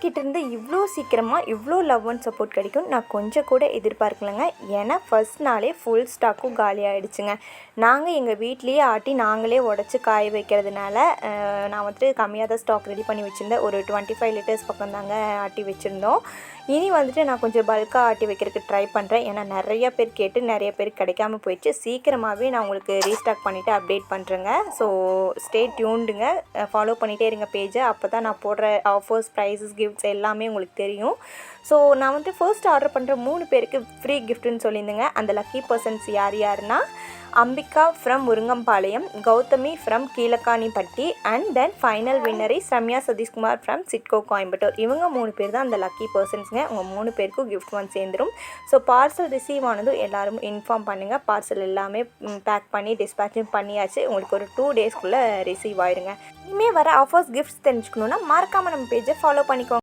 உங்கள்கிட்டேருந்து இவ்வளோ சீக்கிரமாக இவ்வளோ லவ் அண்ட் சப்போர்ட் கிடைக்கும் நான் கொஞ்சம் கூட எதிர்பார்க்கலைங்க. ஏன்னா ஃபர்ஸ்ட் நாளே ஃபுல் ஸ்டாக்கும் காலி ஆகிடுச்சுங்க. நாங்கள் எங்கள் வீட்லேயே ஆட்டி நாங்களே உடச்சி காய வைக்கிறதுனால நான் வந்துட்டு கம்மியாக தான் ஸ்டாக் ரெடி பண்ணி வச்சுருந்தேன். ஒரு 25 லிட்டர்ஸ் பக்கம் தாங்க ஆட்டி வச்சுருந்தோம். இனி வந்துட்டு நான் கொஞ்சம் பல்காக ஆட்டி வைக்கிறதுக்கு ட்ரை பண்ணுறேன். ஏன்னா நிறைய பேர் கேட்டு நிறைய பேருக்கு கிடைக்காம போயிடுச்சு. சீக்கிரமாகவே நான் உங்களுக்கு ரீஸ்டாக் பண்ணிவிட்டு அப்டேட் பண்ணுறேங்க. ஸோ ஸ்டே டியூன்டுங்க, ஃபாலோ பண்ணிகிட்டே இருங்க பேஜை. அப்போ தான் நான் போடுற ஆஃபர்ஸ், ப்ரைஸஸ், கிஃப்ட்ஸ் எல்லாமே உங்களுக்கு தெரியும். ஸோ நான் வந்துட்டு ஃபர்ஸ்ட் ஆர்டர் பண்ணுற 3 பேருக்கு ஃப்ரீ கிஃப்ட்டுன்னு சொல்லியிருந்தேங்க. அந்த லக்கி பர்சன்ஸ் யாருன்னா Ambika from Murungampalayam, Gauthami from Keezhakanippatti and then final winner is Ramya Sathishkumar from SIDCO Coimbatore. இவங்க 3 பேர் தான் அந்த லக்கி பர்சன்ஸுங்க. உங்கள் 3 பேருக்கும் கிஃப்ட் வந்து சேர்ந்துடும். ஸோ பார்சல் ரிசீவ் ஆனதும் எல்லோரும் இன்ஃபார்ம் பண்ணுங்கள். பார்சல் எல்லாமே பேக் பண்ணி டிஸ்பேச்சும் பண்ணியாச்சு. உங்களுக்கு ஒரு 2 டேஸ்க்குள்ளே ரிசீவ் ஆயிருங்க. இனிமேல் வர ஆஃபர்ஸ், கிஃப்ட்ஸ் தெரிஞ்சுக்கணுன்னா மறக்காமல் நம்ம பேஜை ஃபாலோ பண்ணிக்கோங்க.